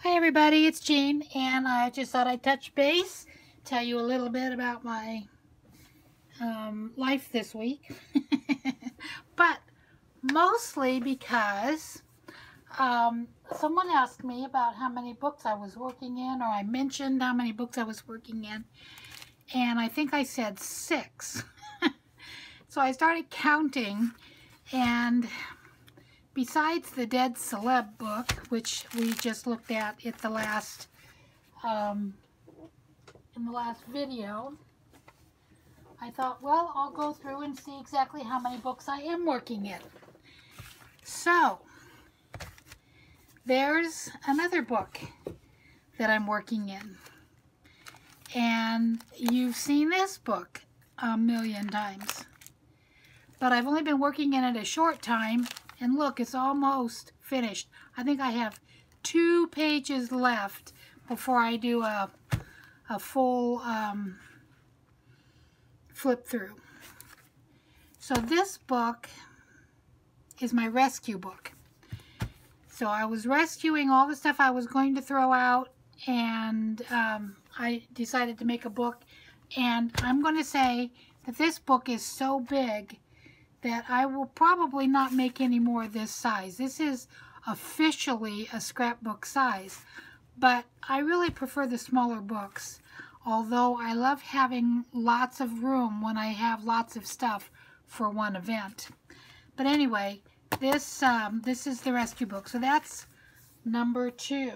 Hi everybody, it's Jean, and I just thought I'd touch base, tell you a little bit about my life this week. But mostly because someone asked me about how many books I was working in, or I mentioned how many books I was working in, and I think I said 6. So I started counting, and besides the Dead Celeb book, which we just looked at the last, in the last video, I thought, well, I'll go through and see exactly how many books I am working in. So, there's another book that I'm working in. And you've seen this book a million times. But I've only been working in it a short time. And look, it's almost finished. I think I have 2 pages left before I do a full flip through. So this book is my rescue book. So I was rescuing all the stuff I was going to throw out, and I decided to make a book. And I'm going to say that this book is so big that I will probably not make any more this size. This is officially a scrapbook size, but I really prefer the smaller books, although I love having lots of room when I have lots of stuff for one event. But anyway, this is the rescue book, so that's number 2.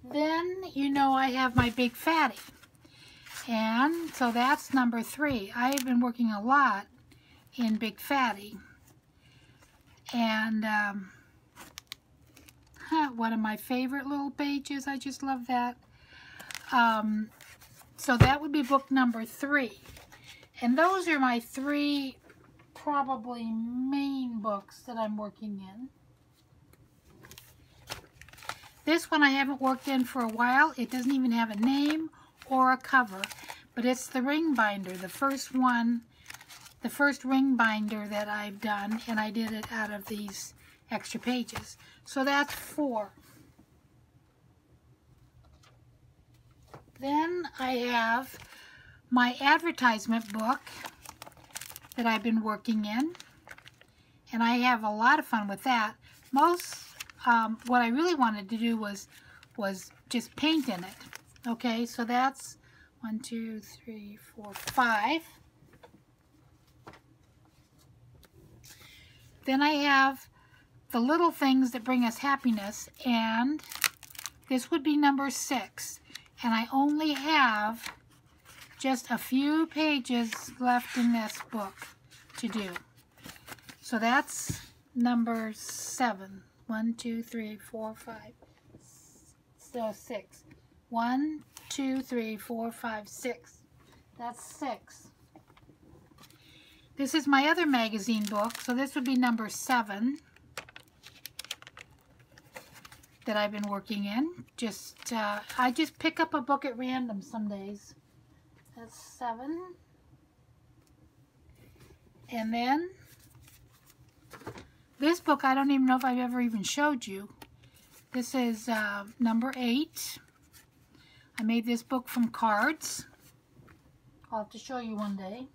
Then, you know, I have my Big Fatty. And so that's number 3. I've been working a lot in Big Fatty. And one of my favorite little pages. I just love that. So that would be book number 3. And those are my 3 probably main books that I'm working in. This one I haven't worked in for a while. It doesn't even have a name or a cover, but it's the ring binder, the first one, the first ring binder that I've done, and I did it out of these extra pages. So that's 4. Then I have my advertisement book that I've been working in, and I have a lot of fun with that. What I really wanted to do was just paint in it. Okay, so that's 1, 2, 3, 4, 5. Then I have the little things that bring us happiness, and this would be number 6. And I only have just a few pages left in this book to do. So that's number 7. 1, 2, 3, 4, 5. So 6. 1, 2, 3, 4, 5, 6. That's 6. This is my other magazine book, so this would be number 7 that I've been working in. I just pick up a book at random some days. That's 7. And then this book, I don't even know if I've ever even showed you. This is number 8. I made this book from cards. I'll have to show you one day.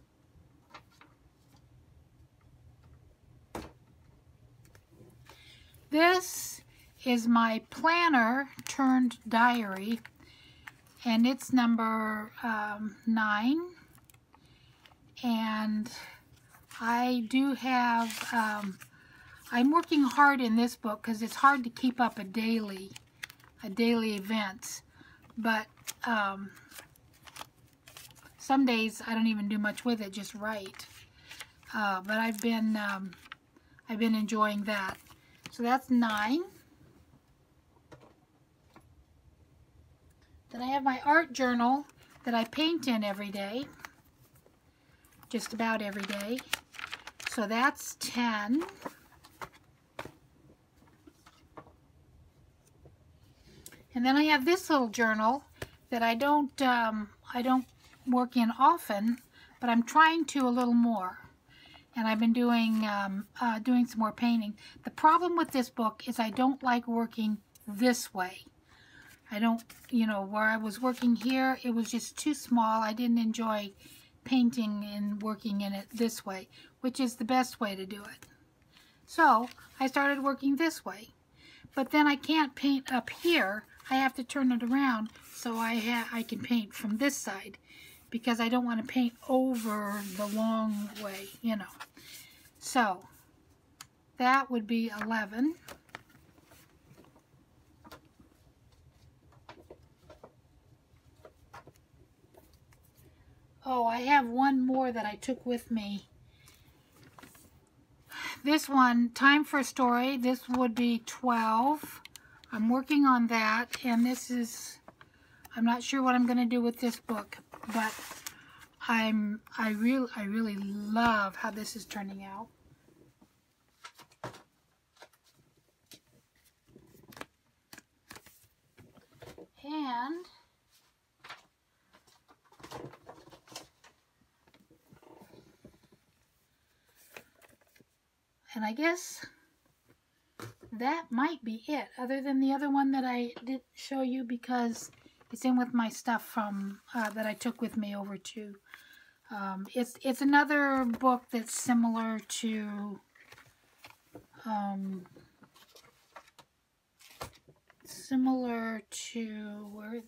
This is my planner turned diary, and it's number 9. And I do have, I'm working hard in this book because it's hard to keep up a daily events. But some days I don't even do much with it, just write. But I've been enjoying that. So that's 9. Then I have my art journal that I paint in every day, just about every day. So that's 10. And then I have this little journal that I don't work in often, but I'm trying to a little more. and I've been doing some more painting. The problem with this book is I don't like working this way. I don't, you know, where I was working here, it was just too small. I didn't enjoy painting and working in it this way, which is the best way to do it. So I started working this way, but then I can't paint up here. I have to turn it around so I can paint from this side, because I don't want to paint over the long way, you know. So that would be 11. Oh, I have one more that I took with me. This one, Time for a Story, this would be 12. I'm working on that, and this is, I'm not sure what I'm going to do with this book, but I really love how this is turning out. And I guess that might be it, other than the other one that I didn't show you because it's in with my stuff from that I took with me over to. It's another book that's similar to where,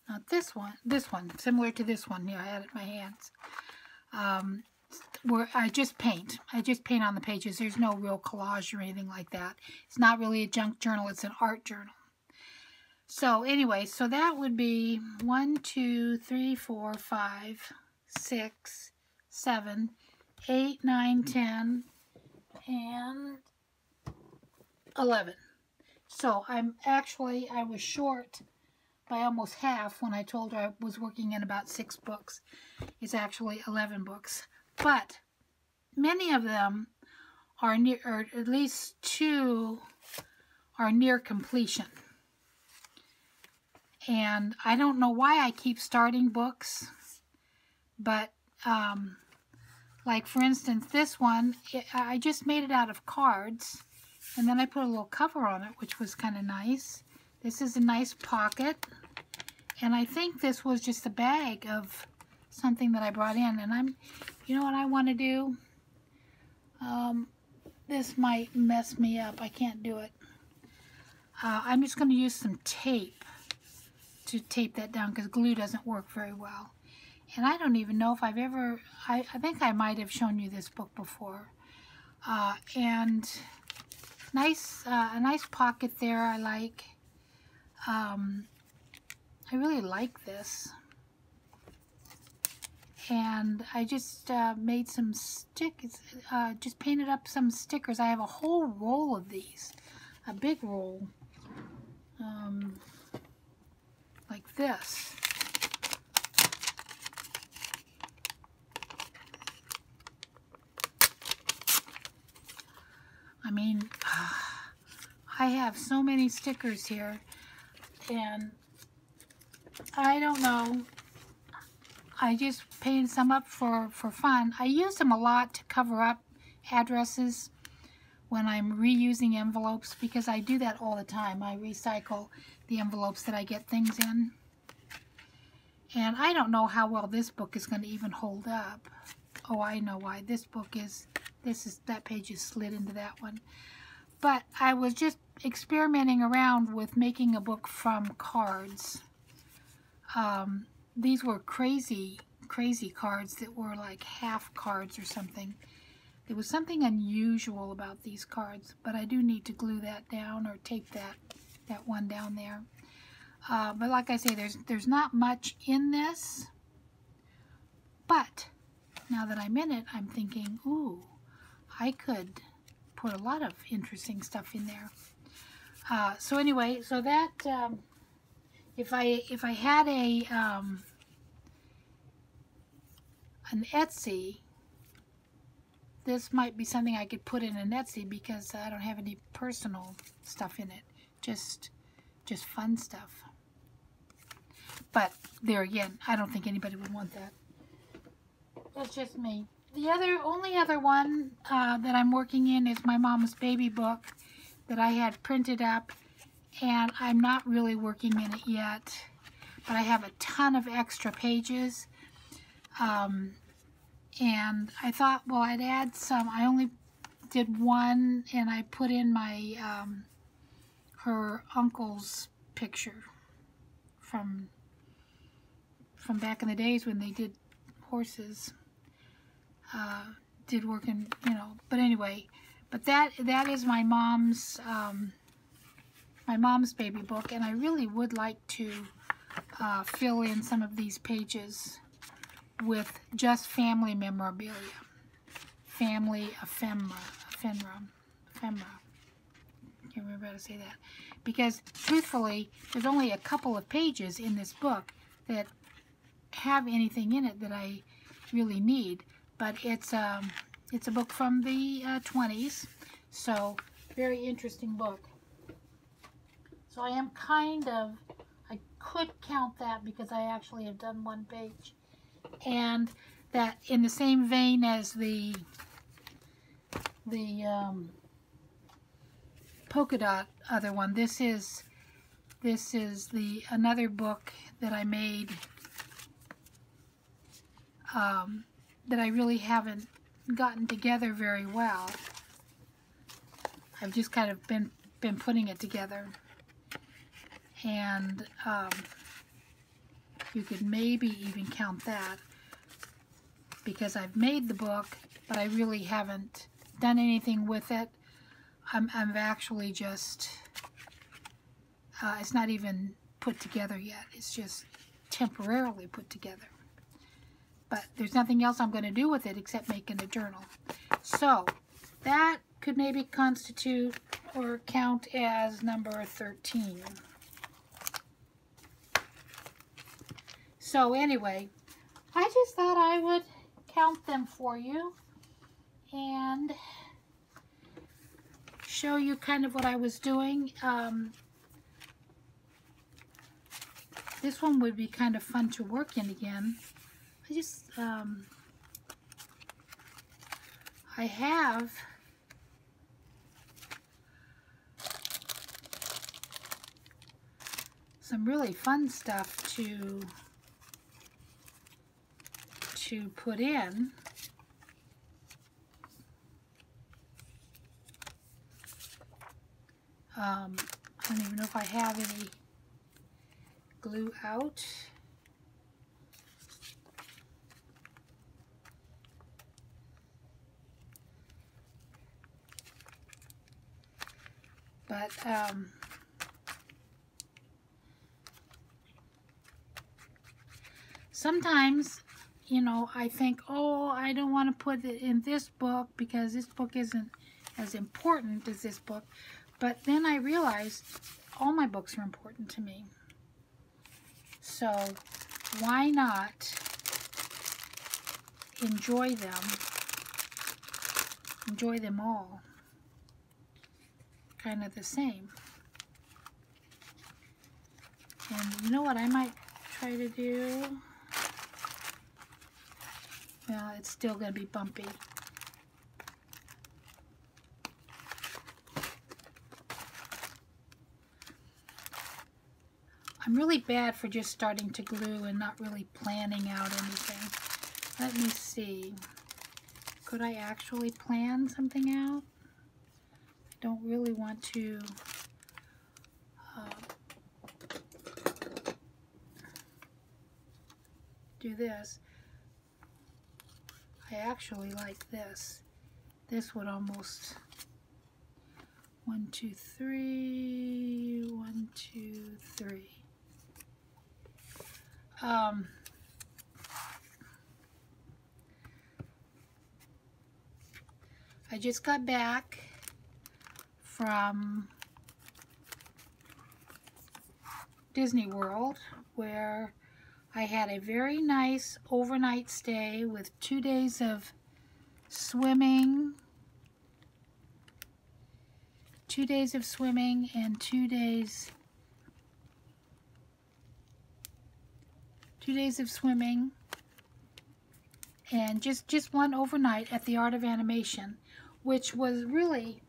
not this one, similar to this one. Yeah, I had it in my hands. Where I just paint on the pages. There's no real collage or anything like that. It's not really a junk journal, it's an art journal. So anyway, so that would be 1, 2, 3, 4, 5, 6, 7, 8, 9, 10, and 11. So I was short by almost half when I told her I was working in about 6 books. It's actually 11 books. But many of them are near, or at least 2 are near completion. And I don't know why I keep starting books, but like for instance this one, I just made it out of cards, and then I put a little cover on it, which was kind of nice. This is a nice pocket, and I think this was just a bag of something that I brought in, and you know what I want to do? This might mess me up. I can't do it. I'm just going to use some tape to tape that down because glue doesn't work very well. And I don't even know if I've ever, I think I might have shown you this book before. And nice, a nice pocket there. I like. I really like this. And I just made some stickers, just painted up some stickers. I have a whole roll of these, a big roll, like this. I mean, I have so many stickers here, and I don't know. I just painted some up for fun. I use them a lot to cover up addresses when I'm reusing envelopes, because I do that all the time. I recycle the envelopes that I get things in. And I don't know how well this book is going to even hold up. Oh, I know why. This book is, that page is slid into that one. But I was just experimenting around with making a book from cards. These were crazy cards that were like half cards or something. There was something unusual about these cards, but I do need to glue that down or tape that one down there. But like I say, there's not much in this. But now that I'm in it, I'm thinking, ooh, I could put a lot of interesting stuff in there. So anyway, so that if I had an Etsy, this might be something I could put in an Etsy, because I don't have any personal stuff in it, just fun stuff. But there again, I don't think anybody would want that. That's just me. the only other one that I'm working in is my mom's baby book that I had printed up, and I'm not really working in it yet, but I have a ton of extra pages, and I thought, well, I'd add some. I only did one, and I put in my her uncle's picture from back in the days when they did horses. Did work in, you know, but anyway, but that is my mom's baby book, and I really would like to fill in some of these pages with just family memorabilia, family ephemera. Can't remember how to say that, because truthfully, there's only a couple of pages in this book that have anything in it that I really need. But it's a book from the 20s, so very interesting book. So I am kind of, I could count that because I actually have done one page, and that in the same vein as the polka dot other one. This is another book that I made that I really haven't gotten together very well. I've just kind of been putting it together, and you could maybe even count that because I've made the book, but I really haven't done anything with it. I'm actually just, it's not even put together yet. It's just temporarily put together. But there's nothing else I'm going to do with it except making a journal. So that could maybe constitute or count as number 13. So anyway, I just thought I would count them for you and show you kind of what I was doing. This one would be kind of fun to work in again. I just, I have some really fun stuff to put in. I don't even know if I have any glue out. But sometimes, you know, I think, oh, I don't want to put it in this book because this book isn't as important as this book. But then I realized all my books are important to me. So why not enjoy them? Enjoy them all. Kind of the same. And you know what I might try to do? Well, it's still going to be bumpy. I'm really bad for just starting to glue and not really planning out anything. Let me see. Could I actually plan something out? I don't really want to do this. I actually like this. This would almost 1, 2, 3, 1, 2, 3. I just got back from Disney World, where I had a very nice overnight stay with 2 days of swimming, 2 days of swimming and 2 days of swimming and just one overnight at the Art of Animation, which was really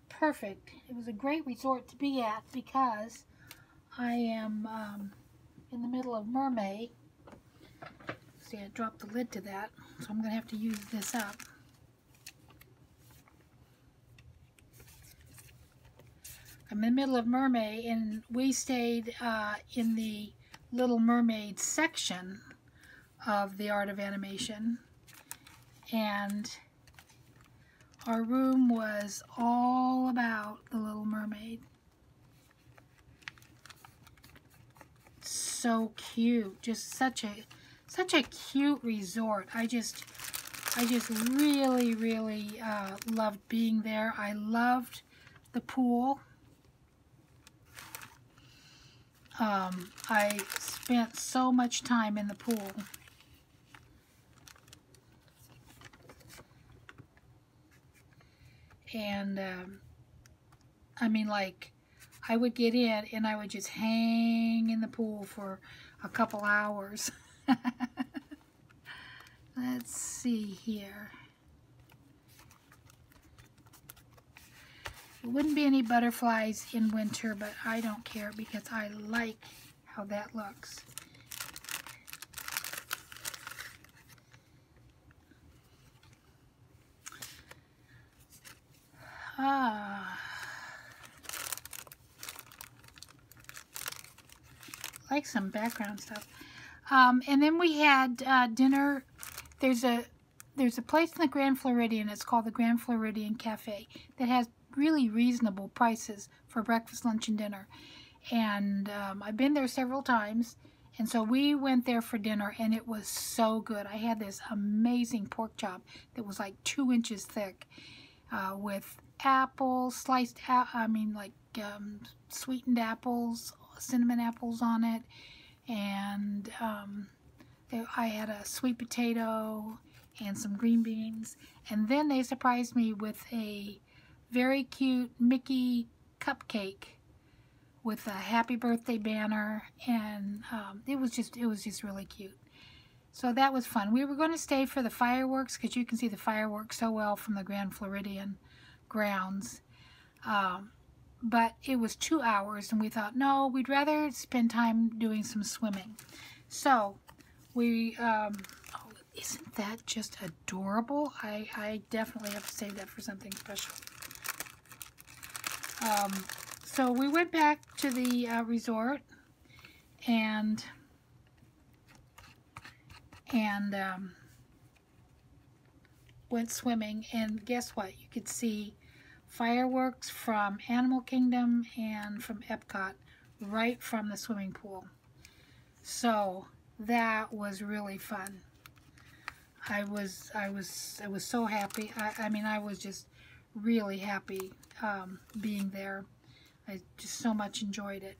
perfect. It was a great resort to be at because I am in the middle of Mermaid. See, I dropped the lid to that, so I'm going to have to use this up. I'm in the middle of Mermaid, and we stayed in the Little Mermaid section of the Art of Animation, and our room was all about the Little Mermaid. So cute, just such a cute resort. I just really loved being there. I loved the pool. I spent so much time in the pool. And I mean, like, I would get in and I would just hang in the pool for a couple hours. Let's see here. There wouldn't be any butterflies in winter, but I don't care because I like how that looks. Like some background stuff. And then we had dinner. There's a place in the Grand Floridian. It's called the Grand Floridian Cafe that has really reasonable prices for breakfast, lunch, and dinner. And I've been there several times. And so we went there for dinner, and it was so good. I had this amazing pork chop that was like 2 inches thick with apples, sliced, sweetened apples, cinnamon apples on it. And I had a sweet potato and some green beans. And then they surprised me with a very cute Mickey cupcake with a happy birthday banner, and it was just really cute. So that was fun. We were going to stay for the fireworks because you can see the fireworks so well from the Grand Floridian grounds. But it was 2 hours, and we thought, no, we'd rather spend time doing some swimming. So we, oh, isn't that just adorable? I definitely have to save that for something special. So we went back to the resort and went swimming, and guess what? You could see fireworks from Animal Kingdom and from Epcot right from the swimming pool. So that was really fun. I was so happy. I mean, I was just really happy being there. I just so much enjoyed it.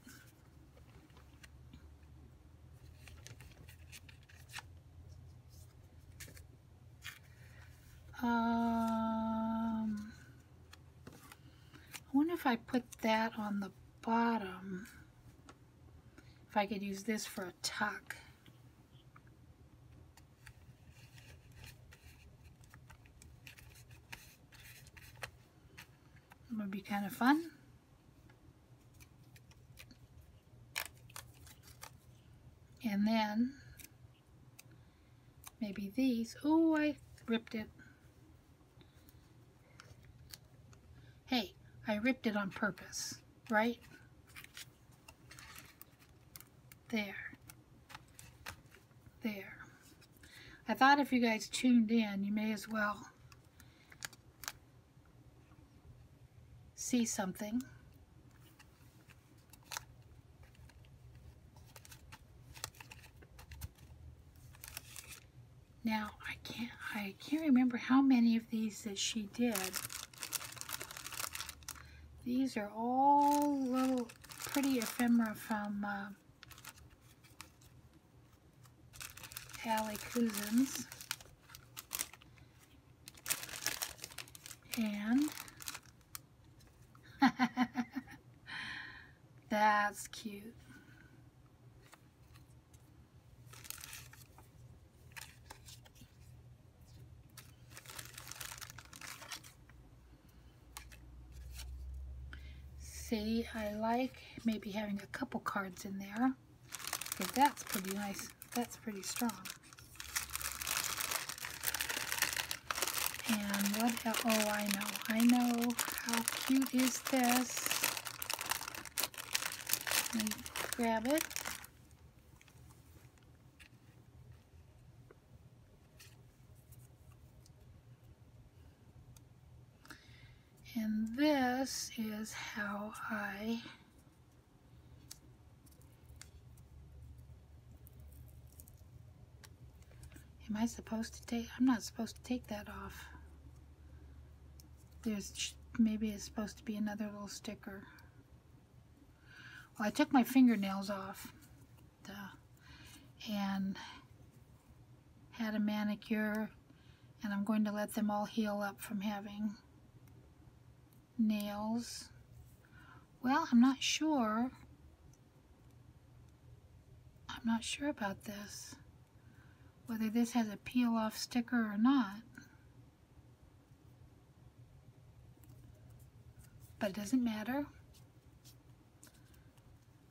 I wonder if I put that on the bottom, if I could use this for a tuck. It would be kind of fun. And then maybe these. Oh, I ripped it. Hey, I ripped it on purpose, right? There. There. I thought if you guys tuned in, you may as well see something. Now, I can't remember how many of these that she did. These are all little pretty ephemera from Allie Cousins. And that's cute. see, I like maybe having a couple cards in there, because that's pretty nice. That's pretty strong. And what else? Oh, I know. How cute is this? Let me grab it. And this is how am I supposed to take, I'm not supposed to take that off. Maybe it's supposed to be another little sticker. Well, I took my fingernails off and had a manicure, and I'm going to let them all heal up from having nails. Well, I'm not sure. I'm not sure about this, whether this has a peel off sticker or not. But it doesn't matter.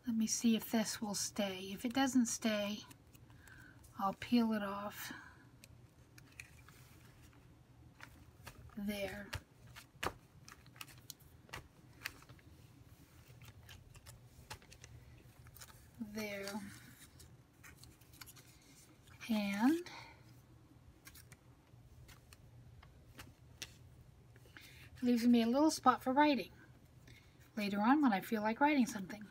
Let me see if this will stay. If it doesn't stay, I'll peel it off. There. There. And leaves me a little spot for writing later on when I feel like writing something.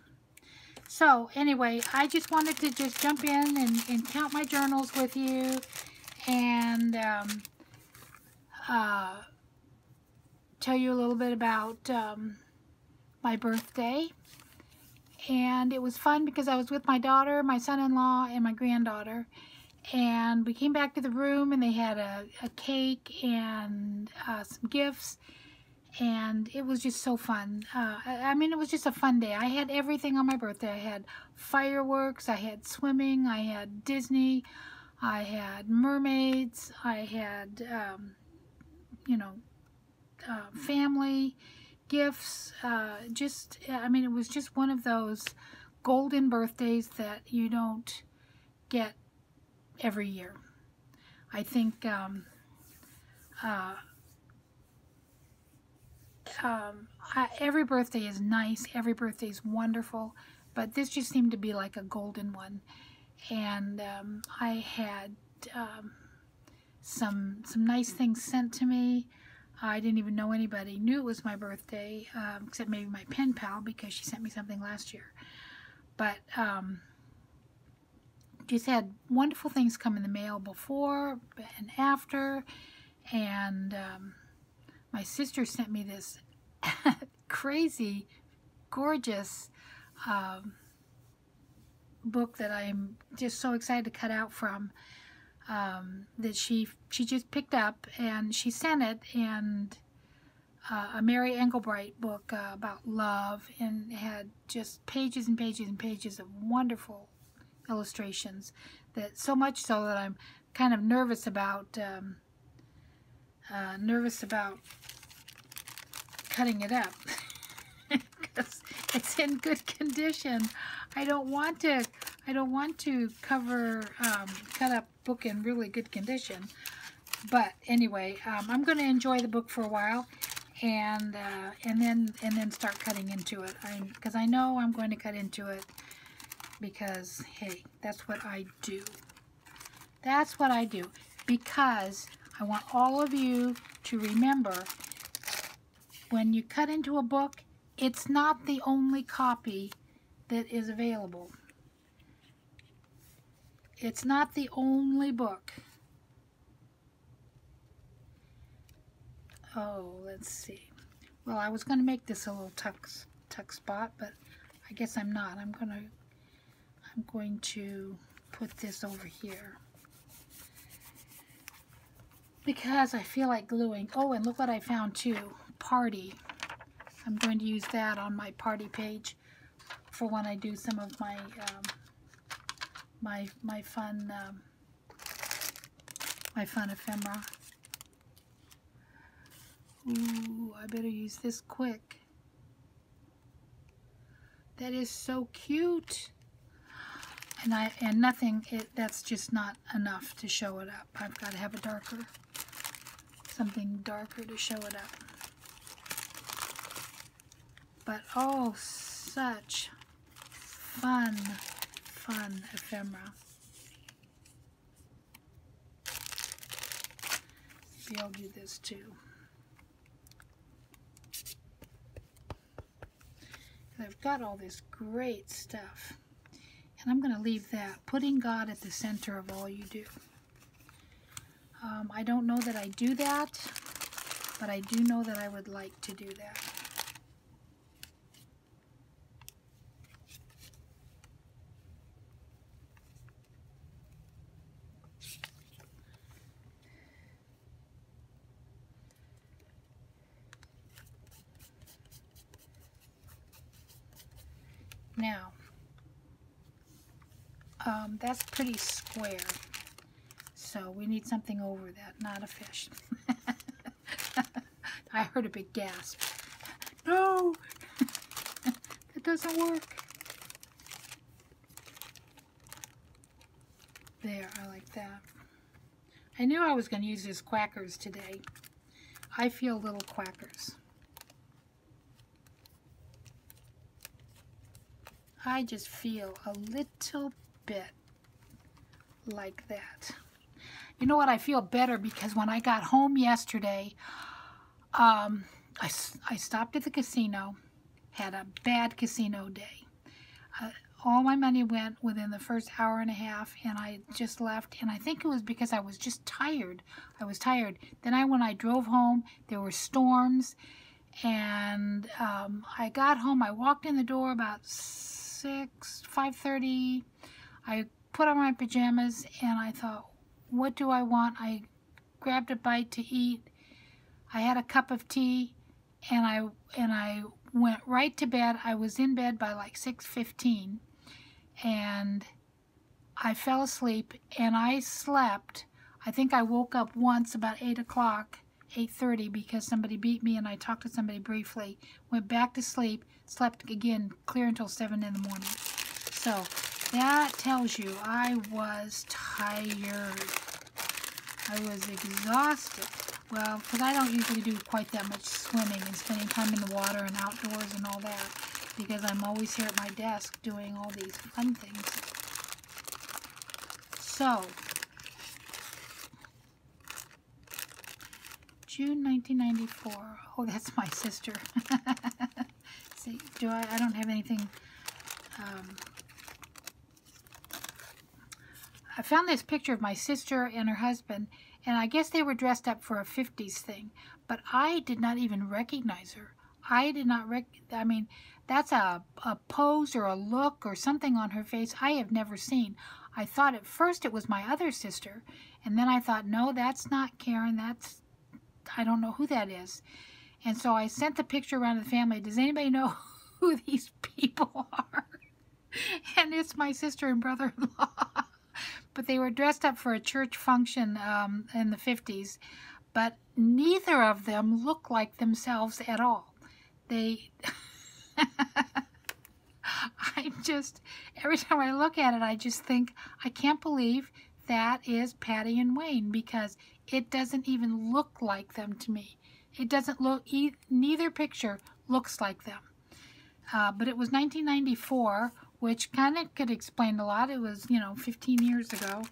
So anyway, I just wanted to just jump in and count my journals with you, and tell you a little bit about my birthday. And it was fun because I was with my daughter, my son-in-law, and my granddaughter. And we came back to the room, and they had a cake and some gifts. And it was just so fun. I mean, it was just a fun day. I had everything on my birthday. I had fireworks, I had swimming, I had Disney, I had mermaids, I had, you know, family gifts. I mean, it was just one of those golden birthdays that you don't get every year. I think every birthday is nice, every birthday is wonderful, but this just seemed to be like a golden one. And I had some nice things sent to me. I didn't even know anybody knew it was my birthday, except maybe my pen pal, because she sent me something last year. But just had wonderful things come in the mail before and after. And my sister sent me this crazy, gorgeous book that I'm just so excited to cut out from, that she just picked up, and she sent it, and a Mary Engelbreit book about love, and it had just pages and pages and pages of wonderful illustrations, that so much so that I'm kind of nervous about cutting it up because it's in good condition. I don't want to cut up book in really good condition. But anyway, I'm going to enjoy the book for a while, and then start cutting into it. Because I know I'm going to cut into it, because hey, that's what I do. That's what I do, because I want all of you to remember, when you cut into a book, it's not the only copy that is available. It's not the only book. Oh, let's see. Well, I was going to make this a little tuck spot, but I guess I'm not. I'm going to put this over here, because I feel like gluing. Oh, and look what I found too. Party. I'm going to use that on my party page for when I do some of my my fun ephemera. Ooh, I better use this quick. That is so cute. And nothing, that's just not enough to show it up. I've got to have something darker to show it up. But oh, such fun ephemera. Maybe I'll do this too. I've got all this great stuff. And I'm going to leave that, putting God at the center of all you do. I don't know that I do that, but I do know that I would like to do that. Now, that's pretty square, so we need something over that, not a fish. I heard a big gasp. No! That doesn't work. There, I like that. I knew I was going to use this quackers today. I feel little quackers. I just feel a little bit like that. You know what? I feel better because when I got home yesterday, I stopped at the casino, had a bad casino day. All my money went within the first hour and a half, and I just left, and I think it was because I was just tired. I was tired. Then when I drove home, there were storms, and I got home. I walked in the door about 5:30. I put on my pajamas, and I thought, what do I want? I grabbed a bite to eat. I had a cup of tea, and I went right to bed. I was in bed by like 6:15, and I fell asleep, and I slept. I think I woke up once about 8 o'clock, 8:30, because somebody beat me, and I talked to somebody briefly, went back to sleep, slept again clear until 7 in the morning. So that tells you I was tired. I was exhausted. Well, because I don't usually do quite that much swimming and spending time in the water and outdoors and all that, because I'm always here at my desk doing all these fun things. So, June 1994. Oh, that's my sister. See, I don't have anything. I found this picture of my sister and her husband, and I guess they were dressed up for a 50s thing, but I did not even recognize her. I did not I mean, that's a pose or a look or something on her face I have never seen. I thought at first it was my other sister, and then I thought, no, that's not Karen. I don't know who that is. And so I sent the picture around to the family. Does anybody know who these people are? And it's my sister and brother-in-law. But they were dressed up for a church function in the 50s. But neither of them look like themselves at all. Every time I look at it, I just think, I can't believe that is Patty and Wayne, because it doesn't even look like them to me. It doesn't look, neither picture looks like them. But it was 1994, which kind of could explain a lot. It was, 15 years ago.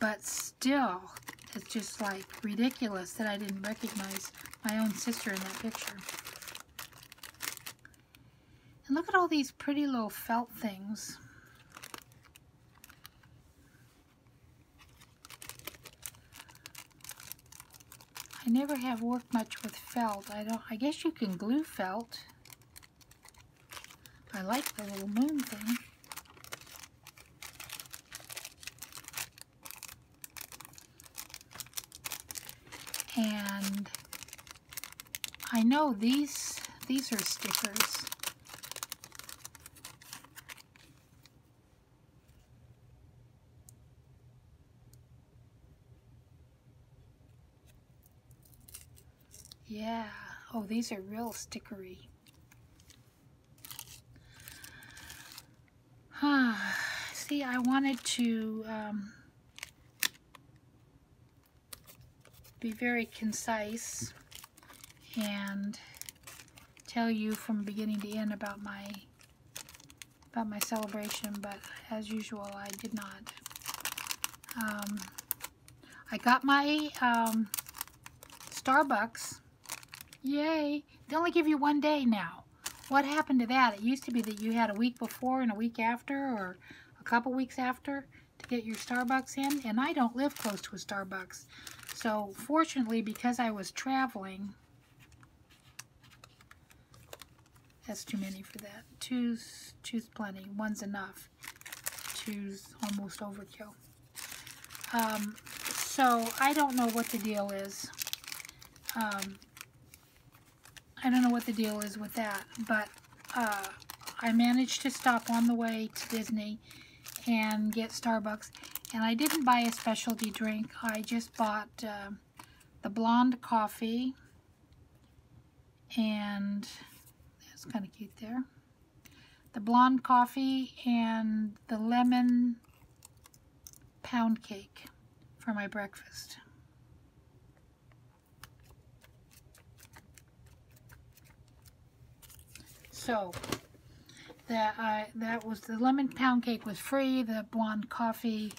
But still, it's just like ridiculous that I didn't recognize my own sister in that picture. And look at all these pretty little felt things. I never have worked much with felt. I guess you can glue felt. I like the little moon thing. And I know these are stickers. Yeah. Oh, these are real stickery. see, I wanted to be very concise and tell you from beginning to end about my celebration, but as usual, I did not. I got my Starbucks. Yay! They only give you 1 day now. What happened to that? It used to be that you had a week before and a week after, or a couple weeks after, to get your Starbucks in, and I don't live close to a Starbucks. So fortunately, because I was traveling, that's too many for that. Two's plenty. One's enough. Two's almost overkill. So I don't know what the deal is. I don't know what the deal is with that, but I managed to stop on the way to Disney and get Starbucks, and I didn't buy a specialty drink. I just bought the blonde coffee, and that's kind of cute there. The blonde coffee and the lemon pound cake for my breakfast. So that was the lemon pound cake was free. The blonde coffee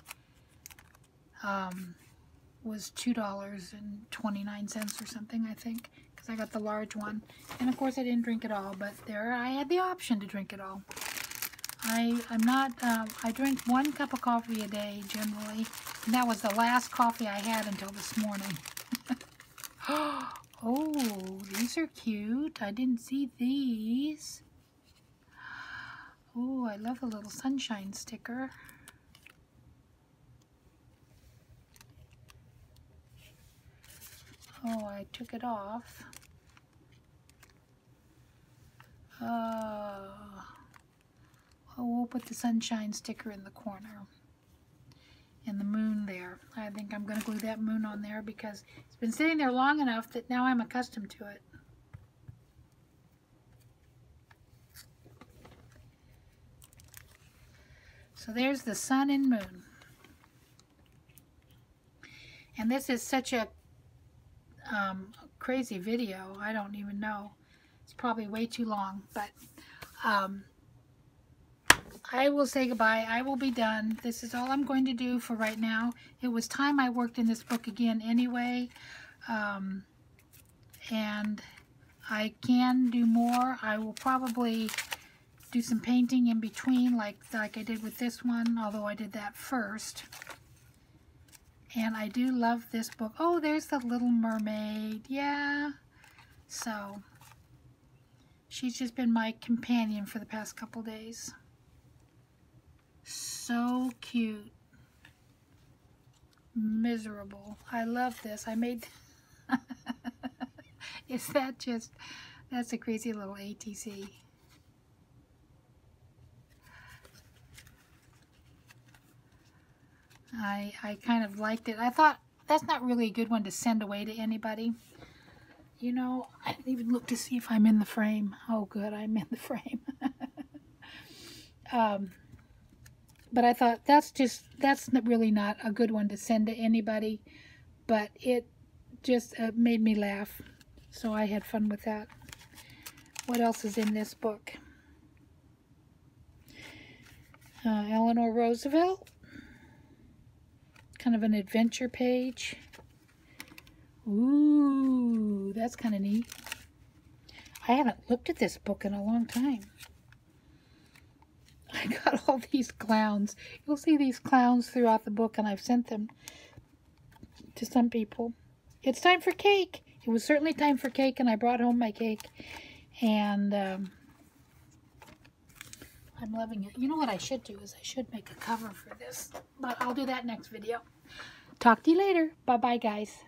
was $2.29 or something, I think, because I got the large one. And of course I didn't drink it all, but there I had the option to drink it all. I drink 1 cup of coffee a day generally, and that was the last coffee I had until this morning. Oh, these are cute. I didn't see these. Oh, I love a little sunshine sticker. Oh, I took it off. Oh, we'll put the sunshine sticker in the corner. And the moon there. I think I'm going to glue that moon on there because it's been sitting there long enough that now I'm accustomed to it. So there's the sun and moon. And this is such a crazy video. I don't even know. It's probably way too long, but I will say goodbye. I will be done. This is all I'm going to do for right now. It was time I worked in this book again anyway. And I can do more. I will probably do some painting in between like I did with this one, although I did that first. And I do love this book. Oh, there's the Little Mermaid. Yeah. So she's just been my companion for the past couple days. So cute. Miserable. I love this. I made... Is that just... That's a crazy little ATC. I kind of liked it. I thought that's not really a good one to send away to anybody. You know, I didn't even look to see if I'm in the frame. Oh, good, I'm in the frame. But I thought that's really not a good one to send to anybody. But it just made me laugh. So I had fun with that. What else is in this book? Eleanor Roosevelt. Kind of an adventure page. Ooh, that's kind of neat. I haven't looked at this book in a long time. I got all these clowns. You'll see these clowns throughout the book, and I've sent them to some people. It's time for cake. It was certainly time for cake, and I brought home my cake. And I'm loving it. You know what I should do is I should make a cover for this. But I'll do that next video. Talk to you later. Bye-bye, guys.